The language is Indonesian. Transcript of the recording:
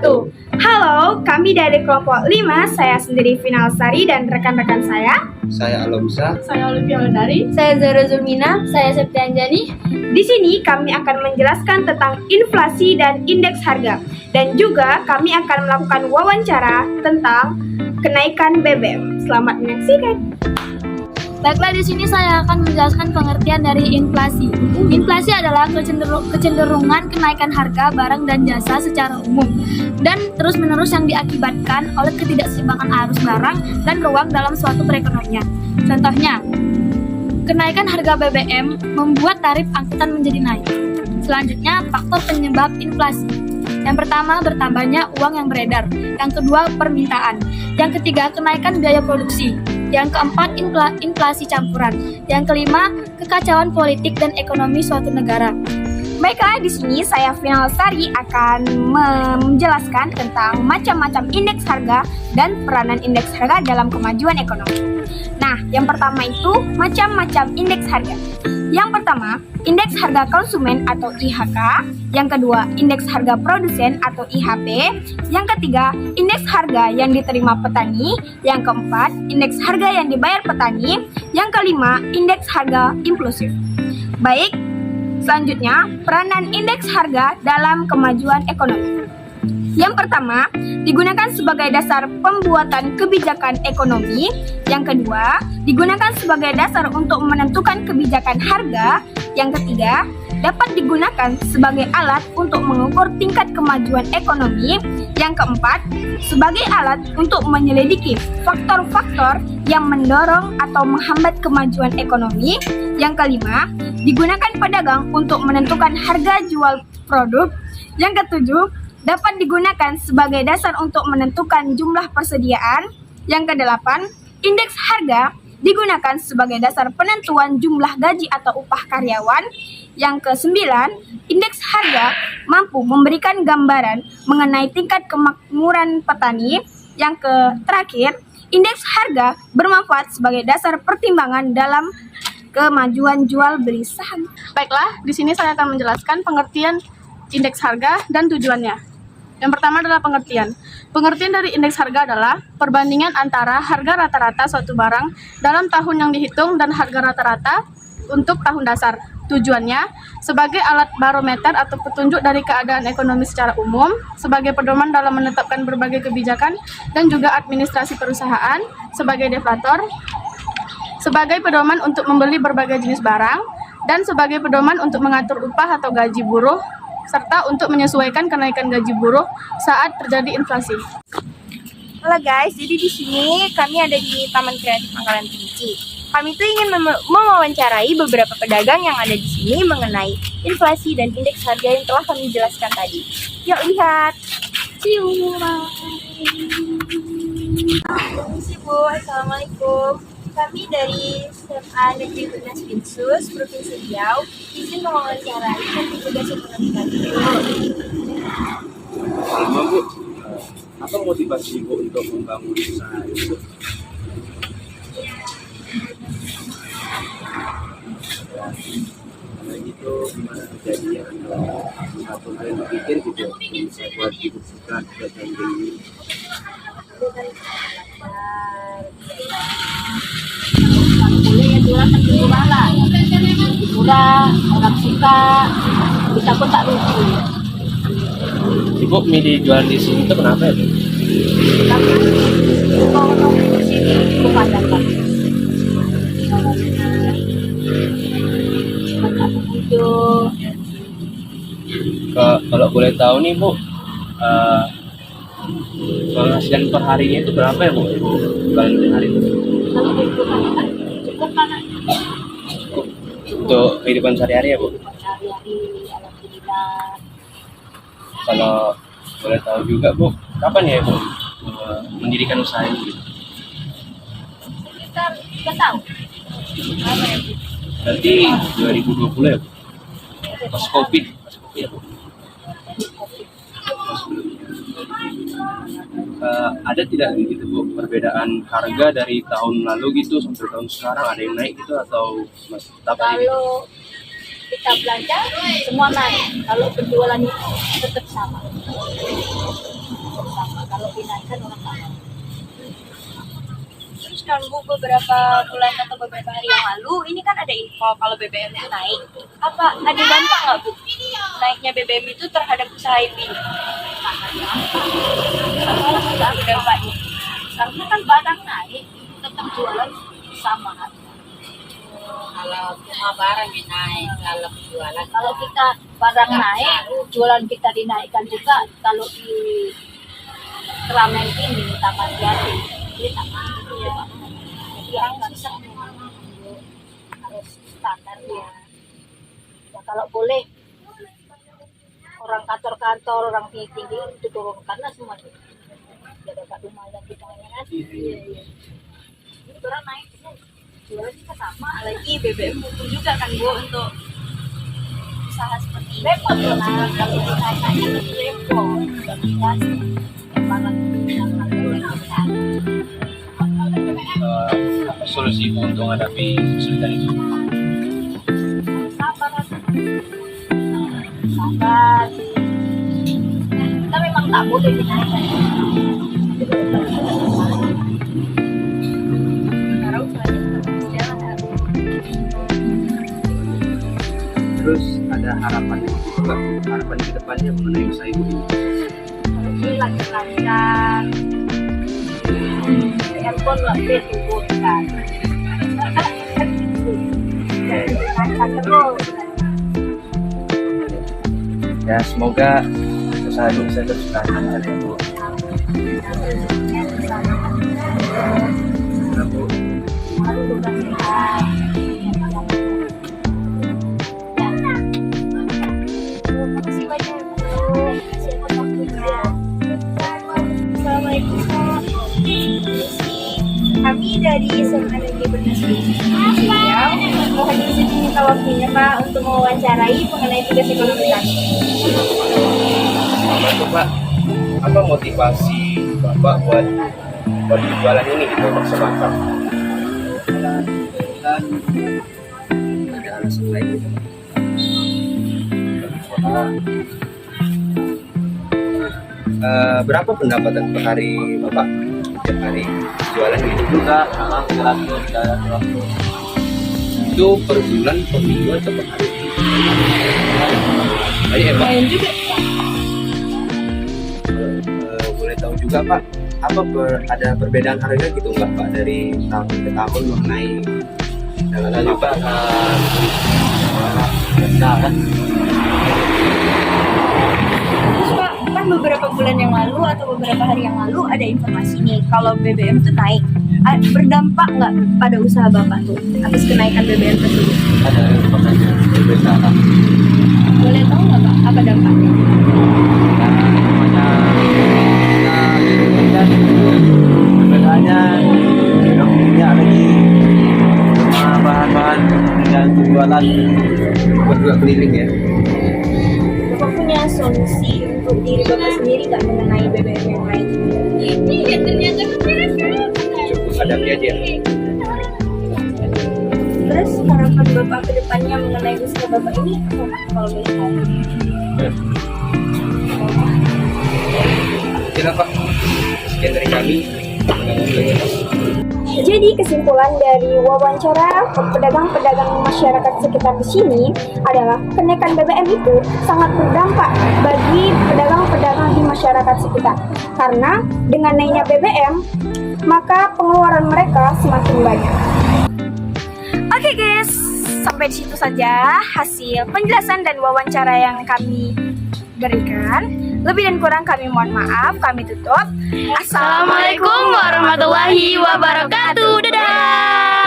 wabarakatuh. Halo, kami dari kelompok 5, saya sendiri Final Sari dan rekan-rekan saya. Saya Alomsa. Saya Olivia Wardari. Saya Zara Zulmina. Saya Septianjani. Di sini kami akan menjelaskan tentang inflasi dan indeks harga. Dan juga kami akan melakukan wawancara tentang kenaikan BBM. Selamat menyaksikan. Baiklah, di sini saya akan menjelaskan pengertian dari inflasi. Inflasi adalah kecenderungan kenaikan harga barang dan jasa secara umum dan terus-menerus yang diakibatkan oleh ketidakseimbangan arus barang dan ruang dalam suatu perekonomian. Contohnya, kenaikan harga BBM membuat tarif angkutan menjadi naik. Selanjutnya, faktor penyebab inflasi. Yang pertama, bertambahnya uang yang beredar. Yang kedua, permintaan. Yang ketiga, kenaikan biaya produksi. Yang keempat, inflasi campuran. Yang kelima, kekacauan politik dan ekonomi suatu negara. Baiklah, di sini saya Final Sari akan menjelaskan tentang macam-macam indeks harga dan peranan indeks harga dalam kemajuan ekonomi. Nah, yang pertama itu macam-macam indeks harga. Yang pertama, indeks harga konsumen atau IHK. Yang kedua, indeks harga produsen atau IHP. Yang ketiga, indeks harga yang diterima petani. Yang keempat, indeks harga yang dibayar petani. Yang kelima, indeks harga inklusif. Baik, selanjutnya, peranan indeks harga dalam kemajuan ekonomi. Yang pertama, digunakan sebagai dasar pembuatan kebijakan ekonomi. Yang kedua, digunakan sebagai dasar untuk menentukan kebijakan harga. Yang ketiga, dapat digunakan sebagai alat untuk mengukur tingkat kemajuan ekonomi. Yang keempat, sebagai alat untuk menyelidiki faktor-faktor yang mendorong atau menghambat kemajuan ekonomi. Yang kelima, digunakan pedagang untuk menentukan harga jual produk. Yang ketujuh, dapat digunakan sebagai dasar untuk menentukan jumlah persediaan. Yang kedelapan, indeks harga digunakan sebagai dasar penentuan jumlah gaji atau upah karyawan. Yang kesembilan, indeks harga mampu memberikan gambaran mengenai tingkat kemakmuran petani. Yang terakhir, indeks harga bermanfaat sebagai dasar pertimbangan dalam kemajuan jual beli saham. Baiklah, di sini saya akan menjelaskan pengertian indeks harga dan tujuannya. Yang pertama adalah pengertian. Pengertian dari indeks harga adalah perbandingan antara harga rata-rata suatu barang dalam tahun yang dihitung dan harga rata-rata untuk tahun dasar. Tujuannya sebagai alat barometer atau petunjuk dari keadaan ekonomi secara umum, sebagai pedoman dalam menetapkan berbagai kebijakan dan juga administrasi perusahaan, sebagai deflator, sebagai pedoman untuk membeli berbagai jenis barang, dan sebagai pedoman untuk mengatur upah atau gaji buruh, serta untuk menyesuaikan kenaikan gaji buruh saat terjadi inflasi. Halo guys, jadi di sini kami ada di Taman Kreatif Angkalan Kerinci. Kami tuh ingin mewawancarai beberapa pedagang yang ada di sini mengenai inflasi dan indeks harga yang telah kami jelaskan tadi. Yuk lihat. See you. Permisi Bu, Assalamualaikum. Kami dari SMA Negeri Tunas Pinsus, Provinsi Riau, izin mewawancarai petugas ekonomi kami. Lama Bu, apa motivasi Ibu untuk membangun usaha itu? Karena gitu gimana kejadian satu hal yang berpikir gitu bisa buat Ibu buka dagang ini. Murah, orang suka, kita pun tak lucu. Ibu milih jual di sini itu kenapa ya Bu? Tapi kalau nongkrong di sini bukan dapat. Banyak pengunjung. Kalau boleh tahu nih Bu, penghasilan per harinya itu berapa ya Bu? Bulan hari itu? Kalau berkurang cukup kan? Cukup untuk kehidupan sehari-hari ya Bu? Sehari-hari, alhamdulillah. Kalau boleh tahu juga Bu, kapan ya Bu mendirikan usaha ini? Sekitar 3 tahun. Apa ya, Bu? Berarti 2020 ya Bu? Pas COVID ya Bu? Ada tidak gitu Bu perbedaan harga dari tahun lalu gitu sampai tahun sekarang, ada yang naik gitu atau masih tetap aja gitu? Kalau kita belanja semua naik, kalau penjualan itu tetap sama. kalau dinaikkan orang nggak mau. Terus kan Bu, beberapa bulan atau beberapa hari yang lalu ini kan ada info kalau BBM itu naik. Apa ada dampak nggak Bu? Naiknya BBM itu terhadap usaha ini? Kalau nggak ada dampaknya, karena kan barang naik tetap jualan sama harga. Kalau semua barang naik, kalau jualan Kalau kita barang naik, jualan kita dinaikkan juga. Kalau di keramaian ini, Taman Jati, ini sama ya. Jadi yang nggak bisa harus standar ya. Ya kalau boleh orang kantor-kantor, orang tinggi-tinggi itu turunkanlah semua itu. Ya dapat lumayan kita kan. Ini barang naik, jualan kita sama. Lagi BBM butuh juga kan Bu untuk usaha seperti ini. Repot loh, nah kalau dinaikkannya lebih repot. Jelas yang barang yang harga Apa solusi Bu untuk menghadapi kesulitan itu? sabar sabar kita memang tak boleh dinaikkan Karena usahanya tetap berjalan. Terus ada harapan juga, harapan ke depannya mengenai usaha ibu ini. ini lagi lancar handphone lebih turunkan dinaikkan terus Ya semoga usaha ibu bisa terus lancar ya Bu. Ya, Bu. harus udah sehat. Makasih banyak Bu. Makasih atas waktunya. Assalamualaikum. Kami dari SMA Negeri Bernasri Riau mau hadir di sini minta waktunya Pak untuk mewawancarai mengenai tugas ekonomi kami. Apa Pak? Apa motivasi Bapak buat jualan ini gitu maksudnya? Dan ada alasan lain gitu. Berapa pendapatan per hari Bapak setiap hari jualan gitu juga? Itu per bulan, per minggu atau per hari? Ayo Pak. Boleh tahu juga Pak, apa ada perbedaan harga gitu nggak Pak dari tahun ke tahun mengenai dagangan Pak? Terus Pak, kan beberapa bulan yang lalu atau beberapa hari yang lalu ada informasi nih kalau BBM itu naik. Berdampak nggak pada usaha Bapak tuh atas kenaikan BBM tersebut? Ada makanya berbeda lah. Boleh tahu nggak Pak apa dampaknya? Bedanya punya lagi sama bahan-bahan yang jualan buat juga keliling ya. Bapak punya solusi untuk diri Bapak sendiri nggak mengenai BBM yang naik? Cukup hadapi aja. Terus harapan Bapak ke depannya mengenai usaha Bapak ini apa Pak, kalau boleh tahu? Kira Pak, sekian dari kami. Jadi kesimpulan dari wawancara pedagang-pedagang masyarakat sekitar di sini adalah kenaikan BBM itu sangat berdampak bagi pedagang-pedagang di masyarakat sekitar. Karena dengan naiknya BBM, maka pengeluaran mereka semakin banyak. Oke guys, sampai di situ saja hasil penjelasan dan wawancara yang kami berikan. Lebih dan kurang kami mohon maaf, kami tutup. Assalamualaikum warahmatullahi wabarakatuh. Dadah.